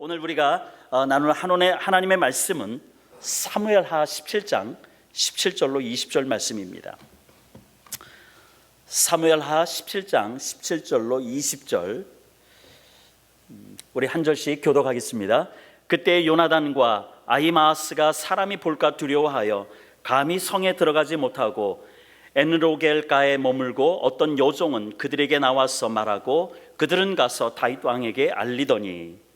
오늘 우리가 나눌 하나님의 말씀은 사무엘하 17장 17절로 20절 말씀입니다. 사무엘하 17장 17절로 20절 우리 한 절씩 교독하겠습니다. 그때 요나단과 아히마아스가 사람이 볼까 두려워하여 감히 성에 들어가지 못하고 엔로겔가에 머물고 어떤 요종은 그들에게 나와서 말하고 그들은 가서 다윗 왕에게 알리더니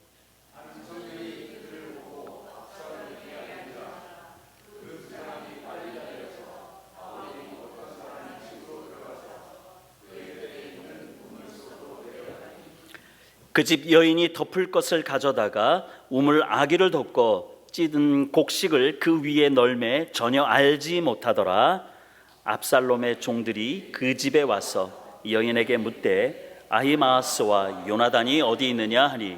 그 집 여인이 덮을 것을 가져다가 우물 아기를 덮고 찌든 곡식을 그 위에 널매 전혀 알지 못하더라. 압살롬의 종들이 그 집에 와서 여인에게 묻되 아히마아스와 요나단이 어디 있느냐 하니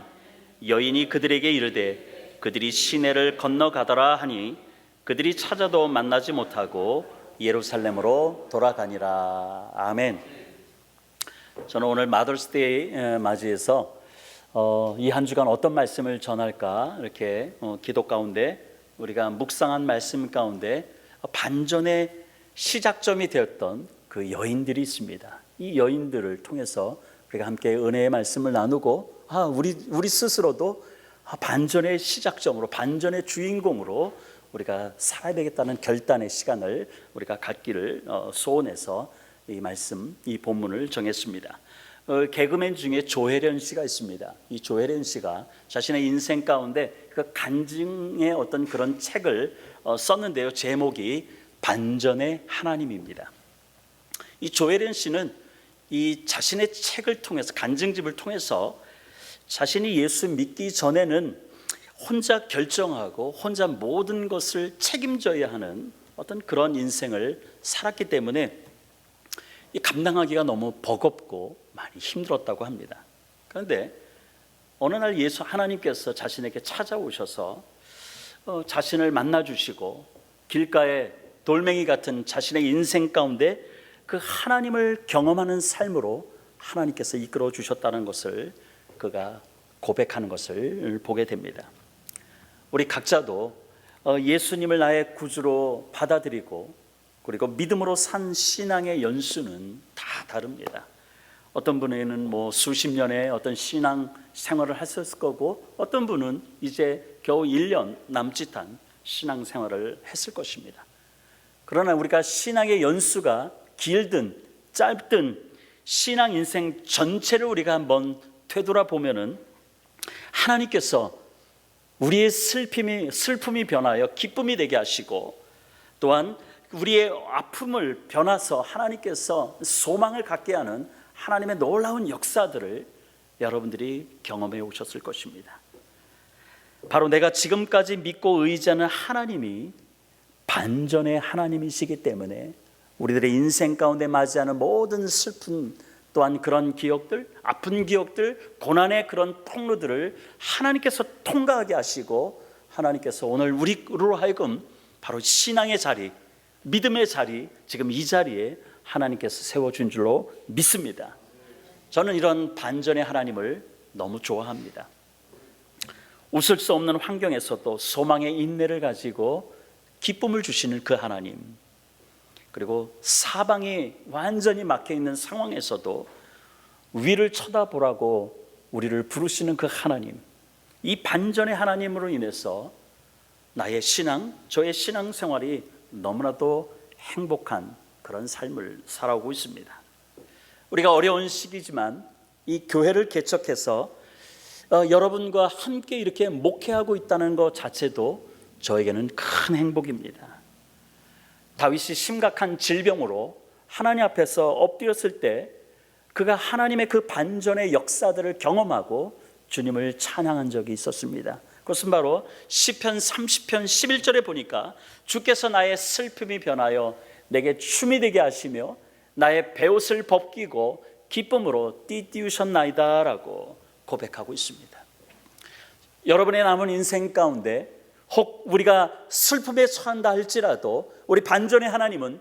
여인이 그들에게 이르되 그들이 시내를 건너가더라 하니 그들이 찾아도 만나지 못하고 예루살렘으로 돌아가니라. 아멘. 저는 오늘 마더스데이 맞이해서 이 한 주간 어떤 말씀을 전할까 이렇게 기도 가운데 우리가 묵상한 말씀 가운데 반전의 시작점이 되었던 그 여인들이 있습니다. 이 여인들을 통해서 우리가 함께 은혜의 말씀을 나누고 우리 스스로도 반전의 시작점으로 반전의 주인공으로 우리가 살아야 되겠다는 결단의 시간을 우리가 갖기를 소원해서 이 말씀, 이 본문을 정했습니다. 개그맨 중에 조혜련 씨가 있습니다. 이 조혜련 씨가 자신의 인생 가운데 그 간증의 어떤 그런 책을 썼는데요. 제목이 반전의 하나님입니다. 이 조혜련 씨는 이 자신의 책을 통해서 간증집을 통해서 자신이 예수 믿기 전에는 혼자 결정하고 혼자 모든 것을 책임져야 하는 어떤 그런 인생을 살았기 때문에 감당하기가 너무 버겁고 많이 힘들었다고 합니다. 그런데 어느 날 하나님께서 자신에게 찾아오셔서 자신을 만나주시고 길가에 돌멩이 같은 자신의 인생 가운데 그 하나님을 경험하는 삶으로 하나님께서 이끌어 주셨다는 것을 그가 고백하는 것을 보게 됩니다. 우리 각자도 예수님을 나의 구주로 받아들이고 그리고 믿음으로 산 신앙의 연수는 다 다릅니다. 어떤 분에게는 수십 년의 어떤 신앙 생활을 하셨을 거고 어떤 분은 이제 겨우 1년 남짓한 신앙 생활을 했을 것입니다. 그러나 우리가 신앙의 연수가 길든 짧든 신앙 인생 전체를 우리가 한번 되돌아보면은 하나님께서 우리의 슬픔이 변하여 기쁨이 되게 하시고 또한 우리의 아픔을 변화서 하나님께서 소망을 갖게 하는 하나님의 놀라운 역사들을 여러분들이 경험해 오셨을 것입니다. 바로 내가 지금까지 믿고 의지하는 하나님이 반전의 하나님이시기 때문에 우리들의 인생 가운데 맞이하는 모든 슬픔 또한 그런 기억들, 아픈 기억들, 고난의 그런 통로들을 하나님께서 통과하게 하시고 하나님께서 오늘 우리로 하여금 바로 신앙의 자리, 믿음의 자리, 지금 이 자리에 하나님께서 세워준 줄로 믿습니다. 저는 이런 반전의 하나님을 너무 좋아합니다. 웃을 수 없는 환경에서도 소망의 인내를 가지고 기쁨을 주시는 그 하나님, 그리고 사방이 완전히 막혀있는 상황에서도 위를 쳐다보라고 우리를 부르시는 그 하나님, 이 반전의 하나님으로 인해서 나의 신앙, 저의 신앙생활이 너무나도 행복한 그런 삶을 살아오고 있습니다. 우리가 어려운 시기지만 이 교회를 개척해서 여러분과 함께 이렇게 목회하고 있다는 것 자체도 저에게는 큰 행복입니다. 다윗이 심각한 질병으로 하나님 앞에서 엎드렸을 때 그가 하나님의 그 반전의 역사들을 경험하고 주님을 찬양한 적이 있었습니다. 그것은 바로 시편 30편 11절에 보니까 주께서 나의 슬픔이 변하여 내게 춤이 되게 하시며 나의 베옷을 벗기고 기쁨으로 띠띠우셨나이다 라고 고백하고 있습니다. 여러분의 남은 인생 가운데 혹 우리가 슬픔에 처한다 할지라도 우리 반전의 하나님은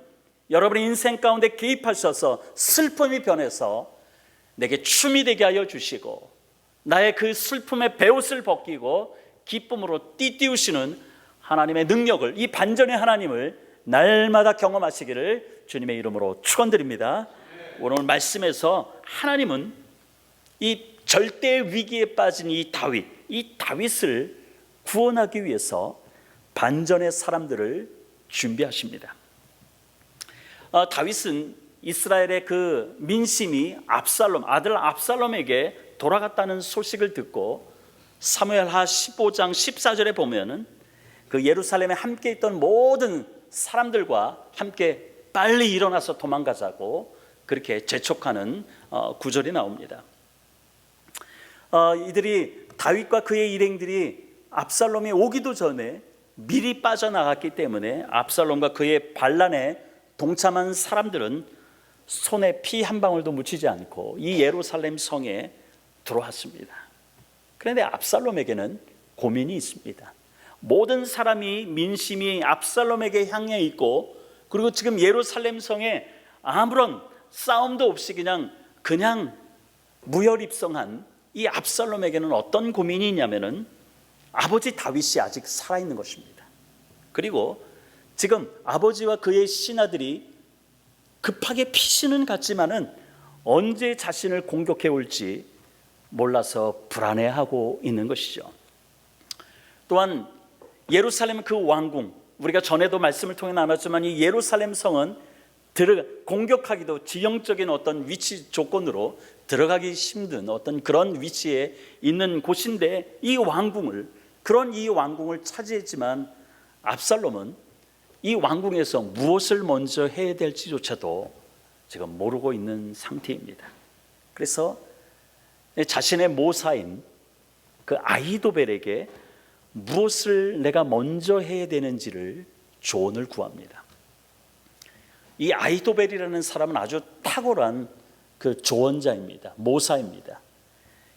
여러분의 인생 가운데 개입하셔서 슬픔이 변해서 내게 춤이 되게 하여 주시고 나의 그 슬픔의 베옷을 벗기고 기쁨으로 띠띠우시는 하나님의 능력을, 이 반전의 하나님을 날마다 경험하시기를 주님의 이름으로 축원드립니다. 오늘 말씀에서 하나님은 이 절대 위기에 빠진 이 다윗을 구원하기 위해서 반전의 사람들을 준비하십니다. 다윗은 이스라엘의 그 민심이 아들 압살롬에게 돌아갔다는 소식을 듣고 사무엘하 15장 14절에 보면은 그 예루살렘에 함께 있던 모든 사람들과 함께 빨리 일어나서 도망가자고 그렇게 재촉하는 구절이 나옵니다. 이들이 다윗과 그의 일행들이 압살롬이 오기도 전에 미리 빠져나갔기 때문에 압살롬과 그의 반란에 동참한 사람들은 손에 피 한 방울도 묻히지 않고 이 예루살렘 성에 들어왔습니다. 그런데 압살롬에게는 고민이 있습니다. 모든 사람이 민심이 압살롬에게 향해 있고, 그리고 지금 예루살렘 성에 아무런 싸움도 없이 그냥 무혈입성한 이 압살롬에게는 어떤 고민이 있냐면은 아버지 다윗이 아직 살아있는 것입니다. 그리고 지금 아버지와 그의 신하들이 급하게 피신은 갔지만은 언제 자신을 공격해 올지 몰라서 불안해하고 있는 것이죠. 또한 예루살렘 그 왕궁, 우리가 전에도 말씀을 통해 나눴지만 이 예루살렘 성은 공격하기도 지형적인 어떤 위치 조건으로 들어가기 힘든 어떤 그런 위치에 있는 곳인데, 이 왕궁을 차지했지만 압살롬은 이 왕궁에서 무엇을 먼저 해야 될지조차도 지금 모르고 있는 상태입니다. 그래서 자신의 모사인 그 아히도벨에게 무엇을 내가 먼저 해야 되는지를 조언을 구합니다. 이 아히도벨이라는 사람은 아주 탁월한 그 조언자입니다. 모사입니다.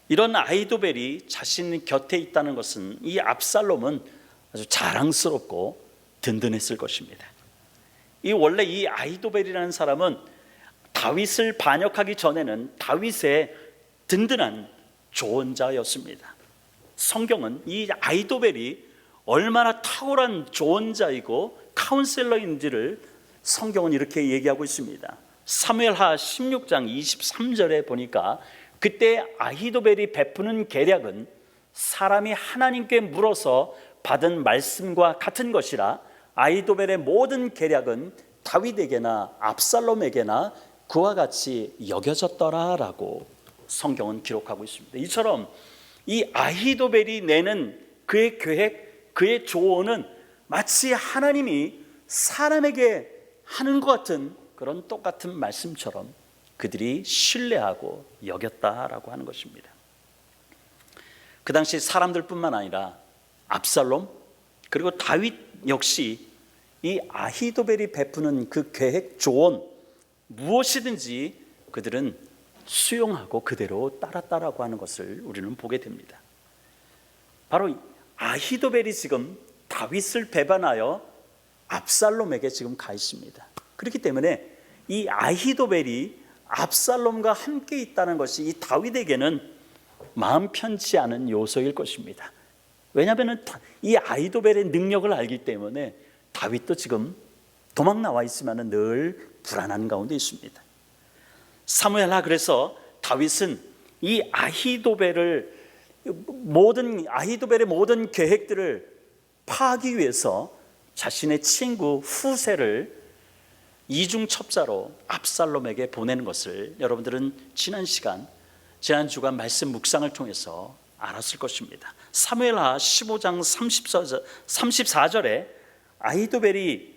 이런 아히도벨이 자신 곁에 있다는 것은 이 압살롬은 아주 자랑스럽고 든든했을 것입니다. 원래 이 아히도벨이라는 사람은 다윗을 반역하기 전에는 다윗의 든든한 조언자였습니다. 성경은 이 아히도벨이 얼마나 탁월한 조언자이고 카운셀러인지를 성경은 이렇게 얘기하고 있습니다. 사무엘하 16장 23절에 보니까 그때 아히도벨이 베푸는 계략은 사람이 하나님께 물어서 받은 말씀과 같은 것이라 아히도벨의 모든 계략은 다윗에게나 압살롬에게나 그와 같이 여겨졌더라라고 성경은 기록하고 있습니다. 이처럼 이 아히도벨이 내는 그의 계획, 그의 조언은 마치 하나님이 사람에게 하는 것 같은 그런 똑같은 말씀처럼 그들이 신뢰하고 여겼다라고 하는 것입니다. 그 당시 사람들뿐만 아니라 압살롬 그리고 다윗 역시 이 아히도벨이 베푸는 그 계획, 조언 무엇이든지 그들은 수용하고 그대로 따랐다라고 하는 것을 우리는 보게 됩니다. 바로 아히도벨이 지금 다윗을 배반하여 압살롬에게 지금 가 있습니다. 그렇기 때문에 이 아히도벨이 압살롬과 함께 있다는 것이 이 다윗에게는 마음 편치 않은 요소일 것입니다. 왜냐하면 이 아히도벨의 능력을 알기 때문에 다윗도 지금 도망 나와 있으면 늘 불안한 가운데 있습니다. 사무엘하 그래서 다윗은 이 아히도벨의 모든 계획들을 파하기 위해서 자신의 친구 후세를 이중첩자로 압살롬에게 보내는 것을 여러분들은 지난 주간 말씀 묵상을 통해서 알았을 것입니다. 사무엘하 15장 34절에 아히도벨의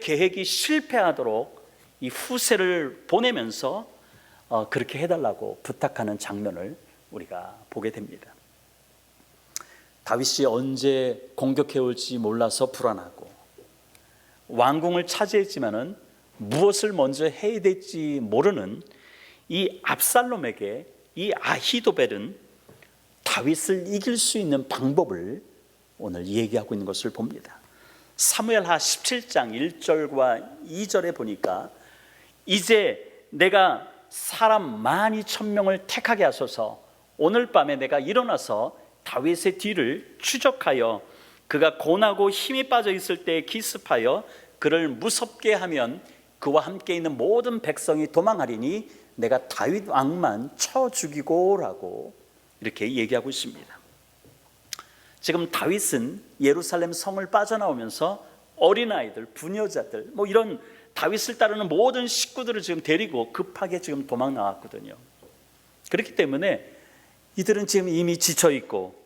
계획이 실패하도록 이 후세를 보내면서 그렇게 해달라고 부탁하는 장면을 우리가 보게 됩니다. 다윗이 언제 공격해 올지 몰라서 불안하고 왕궁을 차지했지만은 무엇을 먼저 해야 될지 모르는 이 압살롬에게 이 아히도벨은 다윗을 이길 수 있는 방법을 오늘 얘기하고 있는 것을 봅니다. 사무엘하 17장 1절과 2절에 보니까 이제 내가 사람 12,000명을 택하게 하소서 오늘 밤에 내가 일어나서 다윗의 뒤를 추적하여 그가 고나고 힘이 빠져 있을 때 기습하여 그를 무섭게 하면 그와 함께 있는 모든 백성이 도망하리니 내가 다윗 왕만 쳐 죽이고라고 이렇게 얘기하고 있습니다. 지금 다윗은 예루살렘 성을 빠져나오면서 어린아이들, 부녀자들, 이런 다윗을 따르는 모든 식구들을 지금 데리고 급하게 지금 도망 나왔거든요. 그렇기 때문에 이들은 지금 이미 지쳐 있고,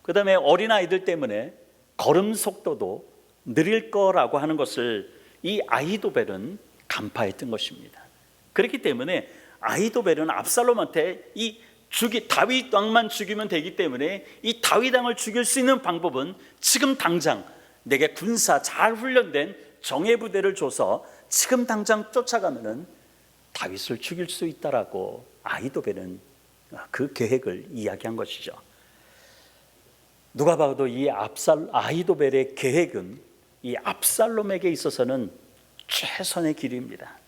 그 다음에 어린아이들 때문에 걸음 속도도 느릴 거라고 하는 것을 이 아히도벨은 간파했던 것입니다. 그렇기 때문에 아히도벨은 압살롬한테 다윗 왕만 죽이면 되기 때문에 이 다윗 왕을 죽일 수 있는 방법은 지금 당장 내게 군사 잘 훈련된 정예부대를 줘서 지금 당장 쫓아가면은 다윗을 죽일 수 있다라고 아히도벨은 그 계획을 이야기한 것이죠. 누가 봐도 이 아히도벨의 계획은 이 압살롬에게 있어서는 최선의 길입니다.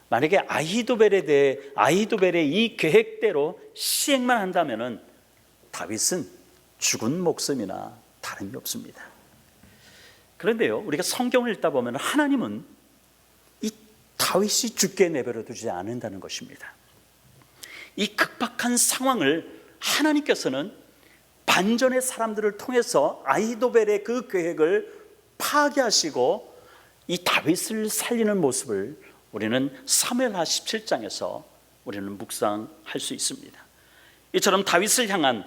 만약에 아히도벨의 이 계획대로 시행만 한다면은 다윗은 죽은 목숨이나 다름이 없습니다. 그런데요, 우리가 성경을 읽다 보면 하나님은 이 다윗이 죽게 내버려 두지 않는다는 것입니다. 이 급박한 상황을 하나님께서는 반전의 사람들을 통해서 아히도벨의 그 계획을 파괴하시고 이 다윗을 살리는 모습을 우리는 사무엘하 17장에서 우리는 묵상할 수 있습니다. 이처럼 다윗을 향한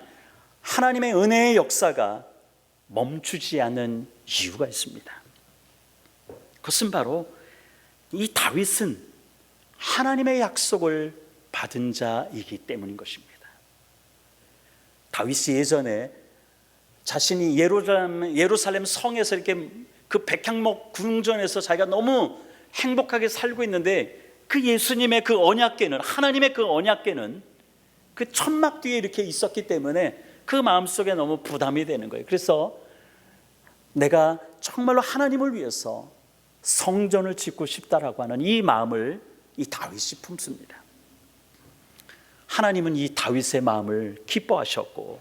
하나님의 은혜의 역사가 멈추지 않는 이유가 있습니다. 그것은 바로 이 다윗은 하나님의 약속을 받은 자이기 때문인 것입니다. 다윗이 예전에 자신이 예루살렘 성에서 이렇게 그 백향목 궁전에서 자기가 너무 행복하게 살고 있는데 그 예수님의 그 언약궤는, 하나님의 그 언약궤는 그 천막 뒤에 이렇게 있었기 때문에 그 마음속에 너무 부담이 되는 거예요. 그래서 내가 정말로 하나님을 위해서 성전을 짓고 싶다라고 하는 이 마음을 이 다윗이 품습니다. 하나님은 이 다윗의 마음을 기뻐하셨고,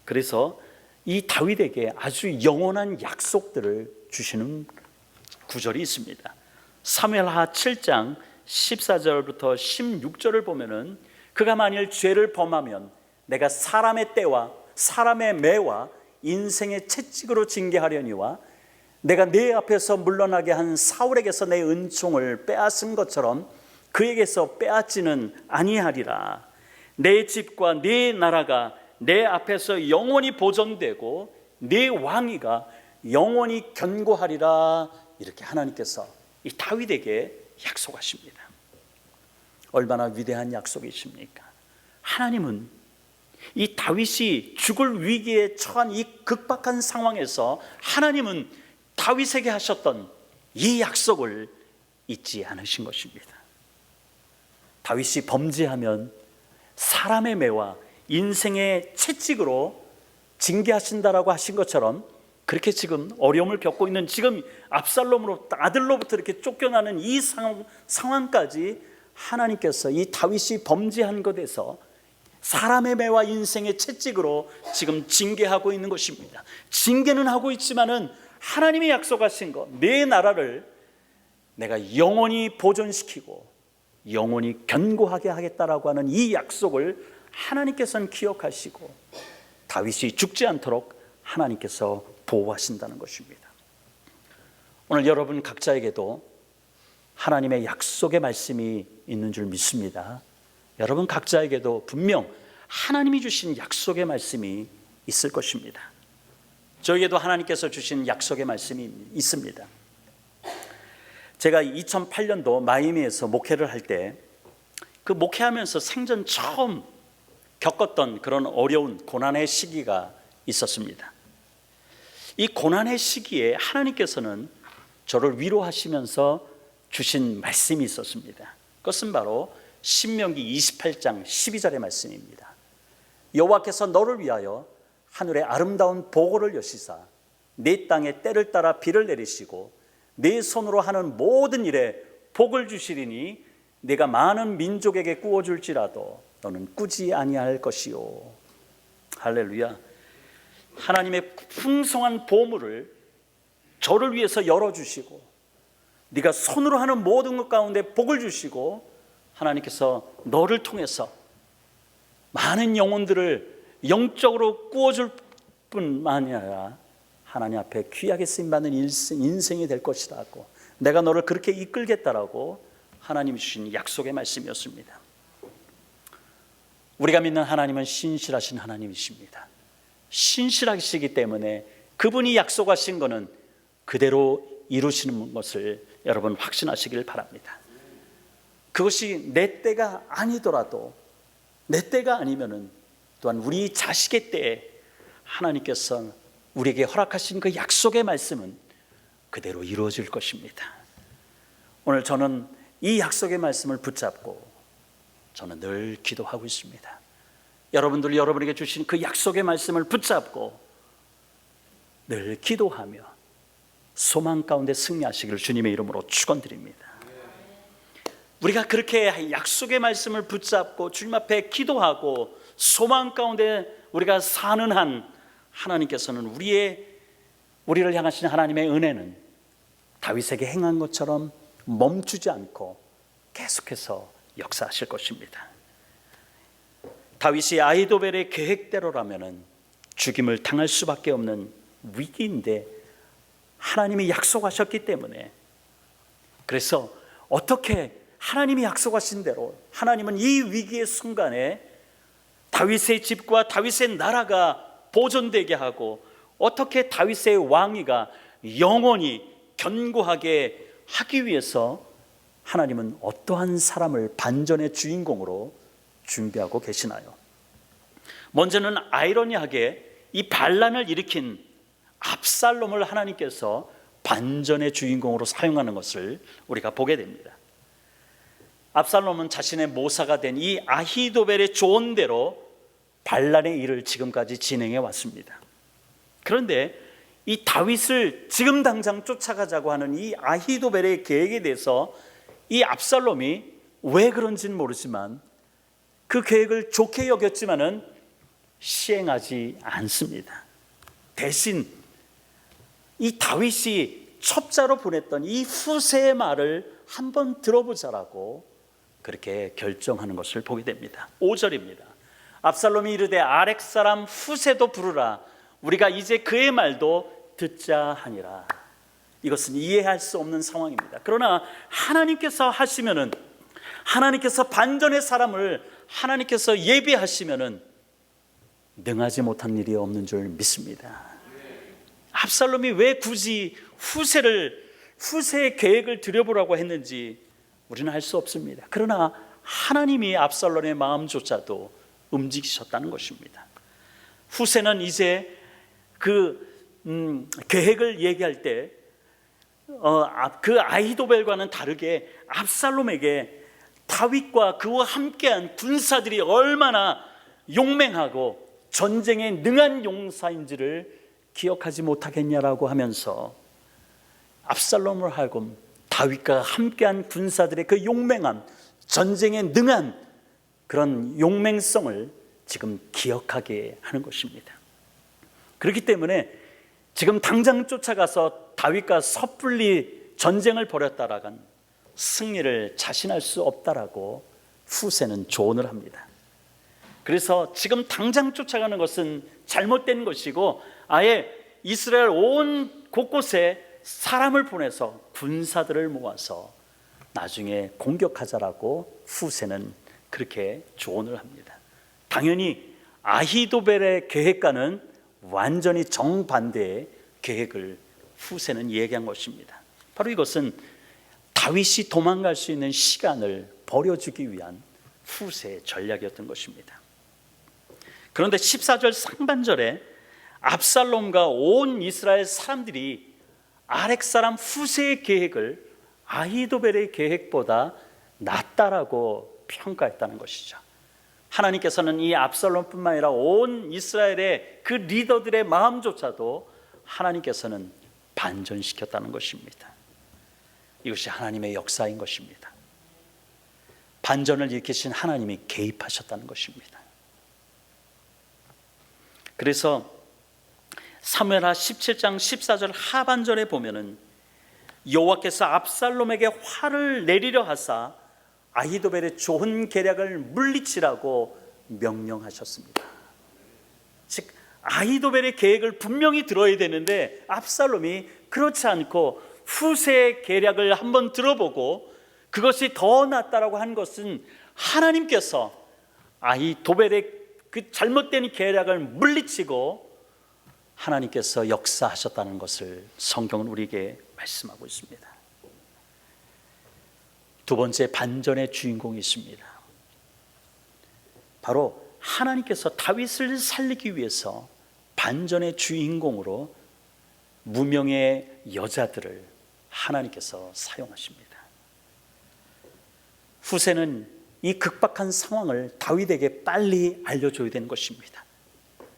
그래서 이 다윗에게 아주 영원한 약속들을 주시는 구절이 있습니다. 사무엘하 7장 14절부터 16절을 보면은 그가 만일 죄를 범하면 내가 사람의 때와 사람의 매와 인생의 채찍으로 징계하려니와 내가 내 앞에서 물러나게 한 사울에게서 내 은총을 빼앗은 것처럼 그에게서 빼앗지는 아니하리라. 내 집과 내 나라가 내 앞에서 영원히 보존되고 내 왕위가 영원히 견고하리라. 이렇게 하나님께서 이 다윗에게 약속하십니다. 얼마나 위대한 약속이십니까? 하나님은 이 다윗이 죽을 위기에 처한 이 급박한 상황에서 하나님은 다윗에게 하셨던 이 약속을 잊지 않으신 것입니다. 다윗이 범죄하면 사람의 매와 인생의 채찍으로 징계하신다라고 하신 것처럼 그렇게 지금 어려움을 겪고 있는 지금 압살롬으로 아들로부터 이렇게 쫓겨나는 이 상황까지 하나님께서 이 다윗이 범죄한 것에서 사람의 매와 인생의 채찍으로 지금 징계하고 있는 것입니다. 징계는 하고 있지만은 하나님이 약속하신 것, 내 나라를 내가 영원히 보존시키고 영원히 견고하게 하겠다라고 하는 이 약속을 하나님께서는 기억하시고 다윗이 죽지 않도록 하나님께서 보호하신다는 것입니다. 오늘 여러분 각자에게도 하나님의 약속의 말씀이 있는 줄 믿습니다. 여러분 각자에게도 분명 하나님이 주신 약속의 말씀이 있을 것입니다. 저에게도 하나님께서 주신 약속의 말씀이 있습니다. 제가 2008년도 마이애미에서 목회를 할 때 그 목회하면서 생전 처음 겪었던 그런 어려운 고난의 시기가 있었습니다. 이 고난의 시기에 하나님께서는 저를 위로하시면서 주신 말씀이 있었습니다. 그것은 바로 신명기 28장 12절의 말씀입니다. 여호와께서 너를 위하여 하늘의 아름다운 보고를 여시사 네 땅에 때를 따라 비를 내리시고 네 손으로 하는 모든 일에 복을 주시리니 네가 많은 민족에게 구워줄지라도 너는 꾸지 아니할 것이요. 할렐루야. 하나님의 풍성한 보물을 저를 위해서 열어주시고, 네가 손으로 하는 모든 것 가운데 복을 주시고, 하나님께서 너를 통해서 많은 영혼들을 영적으로 꾸어줄 뿐만이 아니라 하나님 앞에 귀하게 쓰임받는 인생이 될 것이라고, 내가 너를 그렇게 이끌겠다라고 하나님이 주신 약속의 말씀이었습니다. 우리가 믿는 하나님은 신실하신 하나님이십니다. 신실하시기 때문에 그분이 약속하신 것은 그대로 이루시는 것을 여러분 확신하시길 바랍니다. 그것이 내 때가 아니더라도, 내 때가 아니면은 또한 우리 자식의 때에 하나님께서 우리에게 허락하신 그 약속의 말씀은 그대로 이루어질 것입니다. 오늘 저는 이 약속의 말씀을 붙잡고 저는 늘 기도하고 있습니다. 여러분들, 여러분에게 주신 그 약속의 말씀을 붙잡고 늘 기도하며 소망 가운데 승리하시기를 주님의 이름으로 축원드립니다. 우리가 그렇게 약속의 말씀을 붙잡고 주님 앞에 기도하고 소망 가운데 우리가 사는 한, 하나님께서는 우리를 향하신 하나님의 은혜는 다윗에게 행한 것처럼 멈추지 않고 계속해서 역사하실 것입니다. 다윗이 아히도벨의 계획대로라면 죽임을 당할 수밖에 없는 위기인데 하나님이 약속하셨기 때문에, 그래서 어떻게 하나님이 약속하신 대로 하나님은 이 위기의 순간에 다윗의 집과 다윗의 나라가 보존되게 하고, 어떻게 다윗의 왕위가 영원히 견고하게 하기 위해서 하나님은 어떠한 사람을 반전의 주인공으로 준비하고 계시나요? 먼저는 아이러니하게 이 반란을 일으킨 압살롬을 하나님께서 반전의 주인공으로 사용하는 것을 우리가 보게 됩니다. 압살롬은 자신의 모사가 된 이 아히도벨의 조언대로 반란의 일을 지금까지 진행해 왔습니다. 그런데 이 다윗을 지금 당장 쫓아가자고 하는 이 아히도벨의 계획에 대해서 이 압살롬이 왜 그런지는 모르지만 그 계획을 좋게 여겼지만은 시행하지 않습니다. 대신 이 다윗이 첩자로 보냈던 이 후세의 말을 한번 들어보자라고 그렇게 결정하는 것을 보게 됩니다. 5절입니다. 압살롬이 이르되 아렉 사람 후세도 부르라. 우리가 이제 그의 말도 듣자 하니라. 이것은 이해할 수 없는 상황입니다. 그러나 하나님께서 하시면은, 하나님께서 반전의 사람을 하나님께서 예비하시면은 능하지 못한 일이 없는 줄 믿습니다. 압살롬이 왜 굳이 후세의 계획을 들여보라고 했는지 우리는 알 수 없습니다. 그러나 하나님이 압살롬의 마음조차도 움직이셨다는 것입니다. 후세는 이제 계획을 얘기할 때 그 아히도벨과는 다르게 압살롬에게 다윗과 그와 함께한 군사들이 얼마나 용맹하고 전쟁에 능한 용사인지를 기억하지 못하겠냐라고 하면서 압살롬을 하여금 다윗과 함께한 군사들의 그 용맹함, 전쟁에 능한 그런 용맹성을 지금 기억하게 하는 것입니다. 그렇기 때문에 지금 당장 쫓아가서 다윗과 섣불리 전쟁을 벌였다라간 승리를 자신할 수 없다라고 후세는 조언을 합니다. 그래서 지금 당장 쫓아가는 것은 잘못된 것이고 아예 이스라엘 온 곳곳에 사람을 보내서 군사들을 모아서 나중에 공격하자라고 후세는 그렇게 조언을 합니다. 당연히 아히도벨의 계획과는 완전히 정반대의 계획을 후세는 얘기한 것입니다. 바로 이것은 다윗이 도망갈 수 있는 시간을 버려주기 위한 후세의 전략이었던 것입니다. 그런데 14절 상반절에 압살롬과 온 이스라엘 사람들이 아렉 사람 후세의 계획을 아히도벨의 계획보다 낫다라고 평가했다는 것이죠. 하나님께서는 이 압살롬뿐만 아니라 온 이스라엘의 그 리더들의 마음조차도 하나님께서는 반전시켰다는 것입니다. 이것이 하나님의 역사인 것입니다. 반전을 일으키신 하나님이 개입하셨다는 것입니다. 그래서 사무엘하 17장 14절 하반절에 보면은 여호와께서 압살롬에게 화를 내리려 하사 아히도벨의 좋은 계략을 물리치라고 명령하셨습니다. 즉 아히도벨의 계획을 분명히 들어야 되는데 압살롬이 그렇지 않고 후세의 계략을 한번 들어보고 그것이 더 낫다라고 한 것은 하나님께서 아히도벨의 그 잘못된 계략을 물리치고 하나님께서 역사하셨다는 것을 성경은 우리에게 말씀하고 있습니다. 두 번째 반전의 주인공이 있습니다. 바로 하나님께서 다윗을 살리기 위해서 반전의 주인공으로 무명의 여자들을 하나님께서 사용하십니다. 후세는 이 극박한 상황을 다윗에게 빨리 알려줘야 되는 것입니다.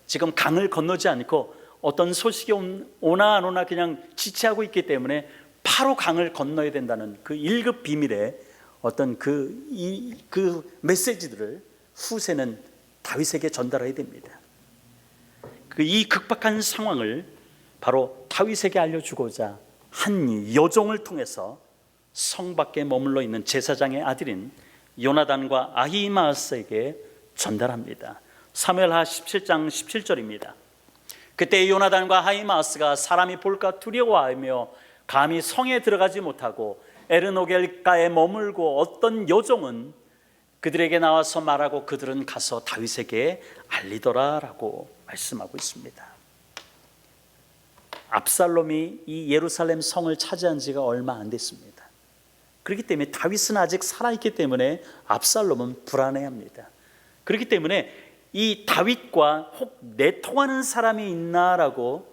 지금 강을 건너지 않고 어떤 소식이 오나 안 오나 그냥 지체하고 있기 때문에 바로 강을 건너야 된다는 그 1급 비밀의 어떤 그 메시지들을 후세는 다윗에게 전달해야 됩니다. 이 극박한 상황을 바로 다윗에게 알려주고자 한 여종을 통해서 성 밖에 머물러 있는 제사장의 아들인 요나단과 아히마아스에게 전달합니다. 사무엘하 17장 17절입니다. 그때 요나단과 아히마아스가 사람이 볼까 두려워하며 감히 성에 들어가지 못하고 에르노겔가에 머물고 어떤 여종은 그들에게 나와서 말하고 그들은 가서 다윗에게 알리더라라고 말씀하고 있습니다. 압살롬이 이 예루살렘 성을 차지한 지가 얼마 안 됐습니다. 그렇기 때문에 다윗은 아직 살아있기 때문에 압살롬은 불안해합니다. 그렇기 때문에 이 다윗과 혹 내통하는 사람이 있나라고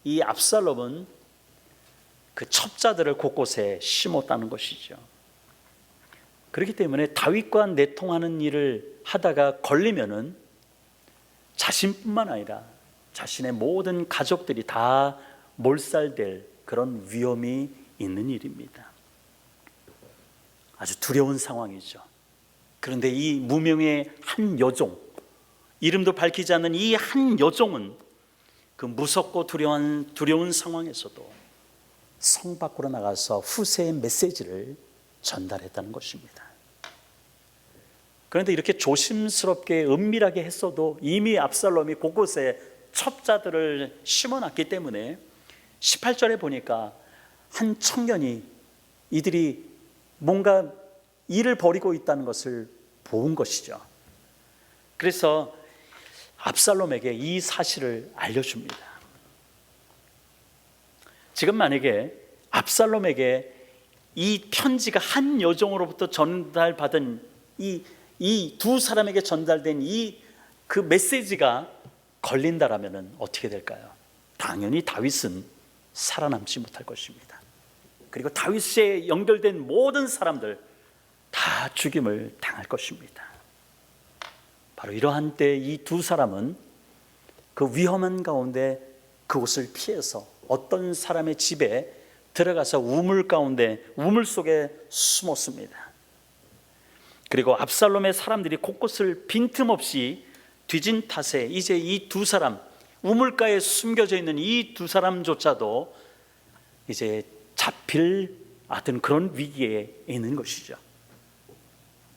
이 압살롬은 그 첩자들을 곳곳에 심었다는 것이죠. 그렇기 때문에 다윗과 내통하는 일을 하다가 걸리면은 자신뿐만 아니라 자신의 모든 가족들이 다 몰살될 그런 위험이 있는 일입니다. 아주 두려운 상황이죠. 그런데 이 무명의 한 여종, 이름도 밝히지 않는 이 한 여종은 그 무섭고 두려운 상황에서도 성 밖으로 나가서 후세의 메시지를 전달했다는 것입니다. 그런데 이렇게 조심스럽게 은밀하게 했어도 이미 압살롬이 곳곳에 첩자들을 심어놨기 때문에 18절에 보니까 한 청년이 이들이 뭔가 일을 벌이고 있다는 것을 본 것이죠. 그래서 압살롬에게 이 사실을 알려줍니다. 지금 만약에 압살롬에게 이 편지가 한 여종으로부터 전달받은 이 두 사람에게 전달된 그 메시지가 걸린다라면 어떻게 될까요? 당연히 다윗은 살아남지 못할 것입니다. 그리고 다윗에 연결된 모든 사람들 다 죽임을 당할 것입니다. 바로 이러한 때 이 두 사람은 그 위험한 가운데 그곳을 피해서 어떤 사람의 집에 들어가서 우물 속에 숨었습니다. 그리고 압살롬의 사람들이 곳곳을 빈틈없이 뒤진 탓에 이제 이 두 사람, 우물가에 숨겨져 있는 이 두 사람조차도 이제 잡힐 어떤 그런 위기에 있는 것이죠.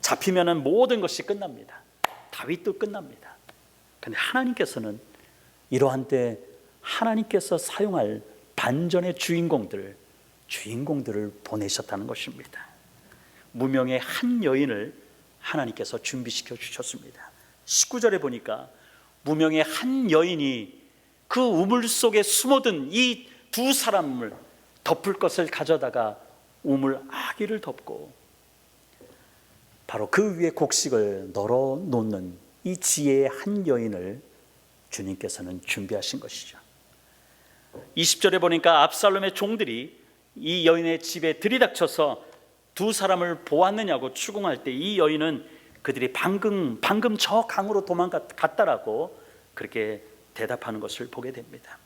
잡히면은 모든 것이 끝납니다. 다윗도 끝납니다. 그런데 하나님께서는 이러한 때 하나님께서 사용할 반전의 주인공들을 보내셨다는 것입니다. 무명의 한 여인을 하나님께서 준비시켜 주셨습니다. 19절에 보니까 무명의 한 여인이 그 우물 속에 숨어든 이 두 사람을 덮을 것을 가져다가 우물 아기를 덮고 바로 그 위에 곡식을 널어 놓는 이 지혜의 한 여인을 주님께서는 준비하신 것이죠. 20절에 보니까 압살롬의 종들이 이 여인의 집에 들이닥쳐서 두 사람을 보았느냐고 추궁할 때 이 여인은 그들이 방금 저 강으로 도망갔다라고 그렇게 대답하는 것을 보게 됩니다.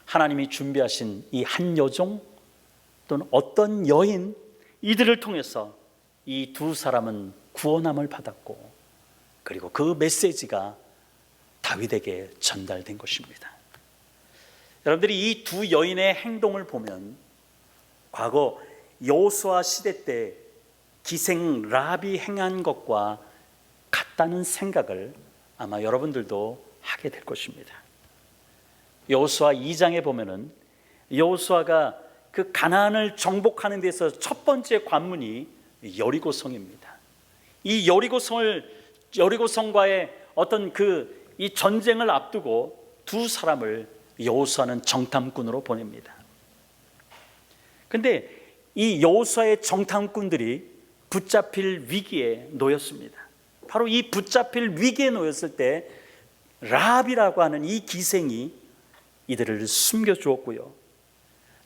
하나님이 준비하신 이 한 여종 또는 어떤 여인, 이들을 통해서 이 두 사람은 구원함을 받았고, 그리고 그 메시지가 다윗에게 전달된 것입니다. 여러분들이 이 두 여인의 행동을 보면 과거 여호수아 시대 때 기생 라합이 행한 것과 같다는 생각을 아마 여러분들도 하게 될 것입니다. 여호수아 2장에 보면은 여호수아가 그 가나안을 정복하는 데서 첫 번째 관문이 여리고성입니다. 이 여리고성과의 어떤 이 전쟁을 앞두고 두 사람을 여호수아는 정탐꾼으로 보냅니다. 근데 이 여호수아의 정탐꾼들이 붙잡힐 위기에 놓였습니다. 바로 이 붙잡힐 위기에 놓였을 때 라합이라고 하는 이 기생이 이들을 숨겨주었고요,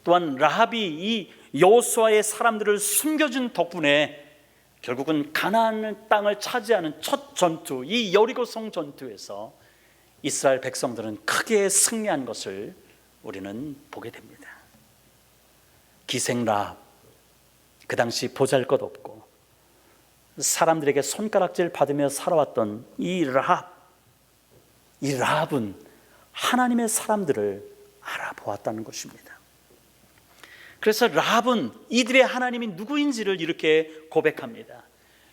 또한 라합이 이 여호수아의 사람들을 숨겨준 덕분에 결국은 가나안 땅을 차지하는 첫 전투, 이 여리고성 전투에서 이스라엘 백성들은 크게 승리한 것을 우리는 보게 됩니다. 기생 라합, 그 당시 보잘것없고 사람들에게 손가락질 받으며 살아왔던 이 라합은 하나님의 사람들을 알아보았다는 것입니다. 그래서 라합은 이들의 하나님이 누구인지를 이렇게 고백합니다.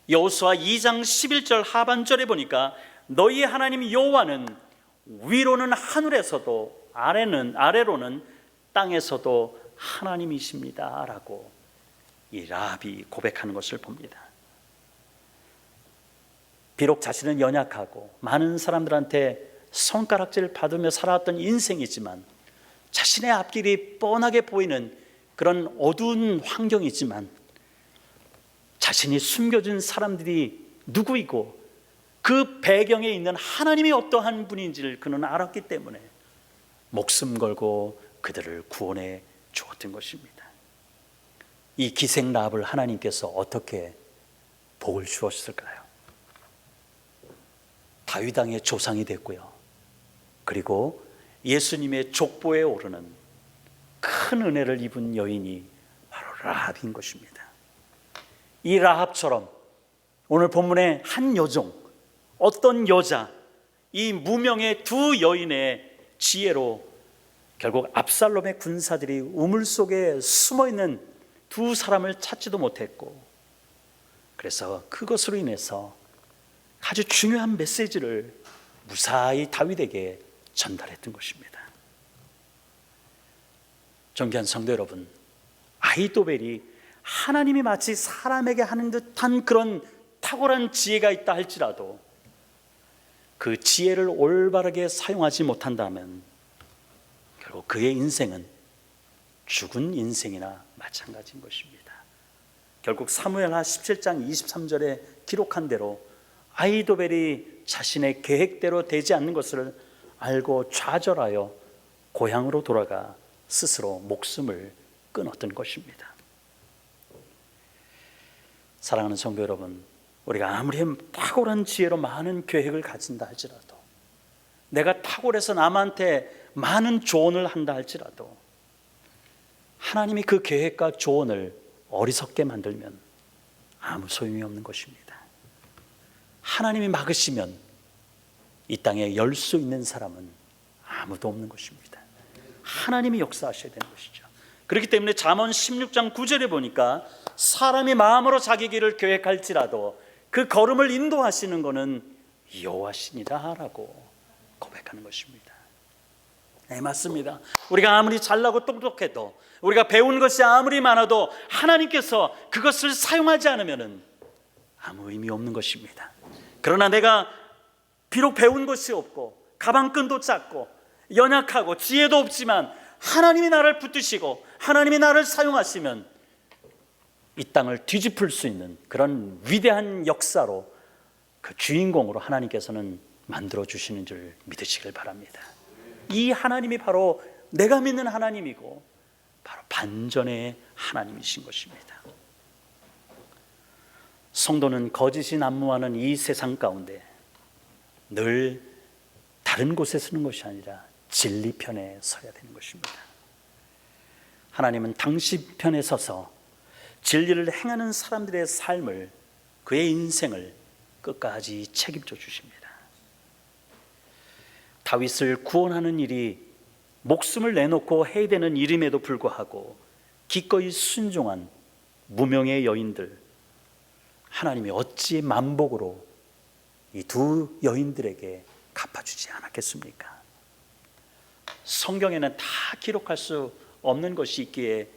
여호수아 2장 11절 하반절에 보니까 너희의 하나님 여호와는 위로는 하늘에서도 아래로는 땅에서도 하나님이십니다 라고 이 라합이 고백하는 것을 봅니다. 비록 자신은 연약하고 많은 사람들한테 손가락질 받으며 살아왔던 인생이지만, 자신의 앞길이 뻔하게 보이는 그런 어두운 환경이지만, 자신이 숨겨진 사람들이 누구이고 그 배경에 있는 하나님이 어떠한 분인지를 그는 알았기 때문에 목숨 걸고 그들을 구원해 주었던 것입니다. 이 기생 라합을 하나님께서 어떻게 복을 주었을까요? 다윗 왕의 조상이 됐고요, 그리고 예수님의 족보에 오르는 큰 은혜를 입은 여인이 바로 라합인 것입니다. 이 라합처럼 오늘 본문의 한 여종, 어떤 여자, 이 무명의 두 여인의 지혜로 결국 압살롬의 군사들이 우물 속에 숨어있는 두 사람을 찾지도 못했고, 그래서 그것으로 인해서 아주 중요한 메시지를 무사히 다윗에게 전달했던 것입니다. 존귀한 성도 여러분, 아히도벨이 하나님이 마치 사람에게 하는 듯한 그런 탁월한 지혜가 있다 할지라도 그 지혜를 올바르게 사용하지 못한다면 결국 그의 인생은 죽은 인생이나 마찬가지인 것입니다. 결국 사무엘하 17장 23절에 기록한 대로 아히도벨이 자신의 계획대로 되지 않는 것을 알고 좌절하여 고향으로 돌아가 스스로 목숨을 끊었던 것입니다. 사랑하는 성도 여러분, 우리가 아무리 탁월한 지혜로 많은 계획을 가진다 할지라도, 내가 탁월해서 남한테 많은 조언을 한다 할지라도 하나님이 그 계획과 조언을 어리석게 만들면 아무 소용이 없는 것입니다. 하나님이 막으시면 이 땅에 열 수 있는 사람은 아무도 없는 것입니다. 하나님이 역사하셔야 되는 것이죠. 그렇기 때문에 잠언 16장 9절에 보니까 사람이 마음으로 자기 길을 계획할지라도 그 걸음을 인도하시는 것은 여호와시니라 라고 고백하는 것입니다. 네, 맞습니다. 우리가 아무리 잘나고 똑똑해도, 우리가 배운 것이 아무리 많아도 하나님께서 그것을 사용하지 않으면 아무 의미 없는 것입니다. 그러나 내가 비록 배운 것이 없고 가방끈도 작고 연약하고 지혜도 없지만 하나님이 나를 붙드시고 하나님이 나를 사용하시면 이 땅을 뒤집을 수 있는 그런 위대한 역사로 그 주인공으로 하나님께서는 만들어 주시는 줄 믿으시길 바랍니다. 이 하나님이 바로 내가 믿는 하나님이고 바로 반전의 하나님이신 것입니다. 성도는 거짓이 난무하는 이 세상 가운데 늘 다른 곳에 서는 것이 아니라 진리 편에 서야 되는 것입니다. 하나님은 당신 편에 서서 진리를 행하는 사람들의 삶을 그의 인생을 끝까지 책임져 주십니다. 다윗을 구원하는 일이 목숨을 내놓고 해야 되는 일임에도 불구하고 기꺼이 순종한 무명의 여인들, 하나님이 어찌 만복으로 이 두 여인들에게 갚아주지 않았겠습니까? 성경에는 다 기록할 수 없는 것이 있기에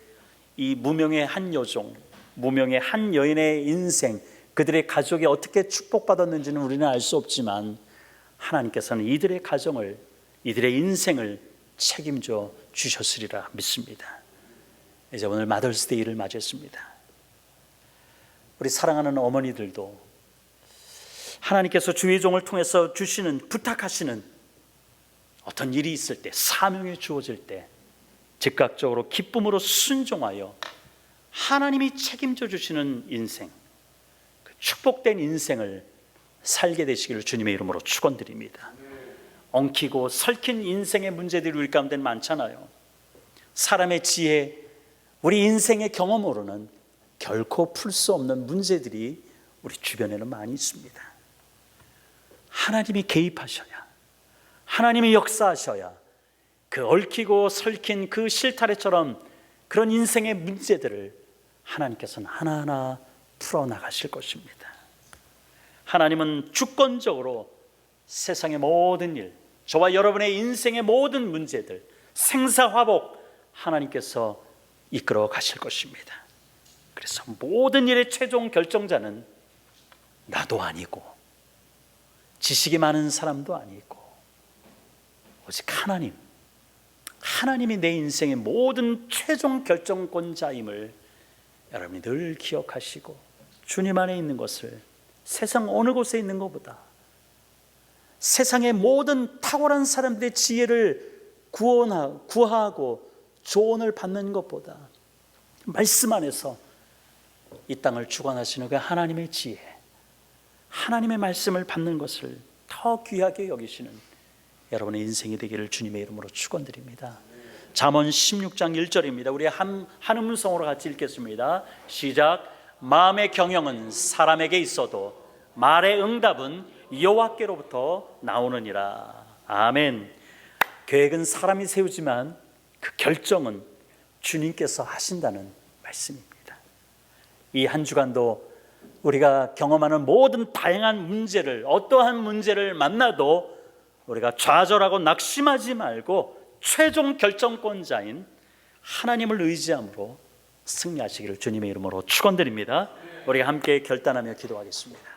이 무명의 한 여종, 무명의 한 여인의 인생, 그들의 가족이 어떻게 축복받았는지는 우리는 알 수 없지만 하나님께서는 이들의 가정을, 이들의 인생을 책임져 주셨으리라 믿습니다. 이제 오늘 마더스데이를 맞이했습니다. 우리 사랑하는 어머니들도 하나님께서 주의 종을 통해서 주시는, 부탁하시는 어떤 일이 있을 때, 사명이 주어질 때 즉각적으로 기쁨으로 순종하여 하나님이 책임져 주시는 인생, 그 축복된 인생을 살게 되시기를 주님의 이름으로 축원드립니다. 엉키고 설킨 인생의 문제들이 우리 가운데 많잖아요. 사람의 지혜, 우리 인생의 경험으로는 결코 풀 수 없는 문제들이 우리 주변에는 많이 있습니다. 하나님이 개입하셔야, 하나님이 역사하셔야 그 얽히고 설킨 그 실타래처럼 그런 인생의 문제들을 하나님께서는 하나하나 풀어나가실 것입니다. 하나님은 주권적으로 세상의 모든 일, 저와 여러분의 인생의 모든 문제들, 생사화복 하나님께서 이끌어 가실 것입니다. 그래서 모든 일의 최종 결정자는 나도 아니고 지식이 많은 사람도 아니고 오직 하나님이 내 인생의 모든 최종 결정권자임을 여러분이 늘 기억하시고 주님 안에 있는 것을 세상 어느 곳에 있는 것보다, 세상의 모든 탁월한 사람들의 지혜를 구하고 조언을 받는 것보다 말씀 안에서 이 땅을 주관하시는 그 하나님의 지혜, 하나님의 말씀을 받는 것을 더 귀하게 여기시는 여러분의 인생이 되기를 주님의 이름으로 축원드립니다. 잠언 16장 1절입니다. 우리 한 음성으로 같이 읽겠습니다. 시작. 마음의 경영은 사람에게 있어도 말의 응답은 여호와께로부터 나오느니라. 아멘. 계획은 사람이 세우지만 그 결정은 주님께서 하신다는 말씀입니다. 이 한 주간도 우리가 경험하는 모든 다양한 문제를, 어떠한 문제를 만나도 우리가 좌절하고 낙심하지 말고 최종 결정권자인 하나님을 의지함으로 승리하시기를 주님의 이름으로 축원드립니다. 우리가 함께 결단하며 기도하겠습니다.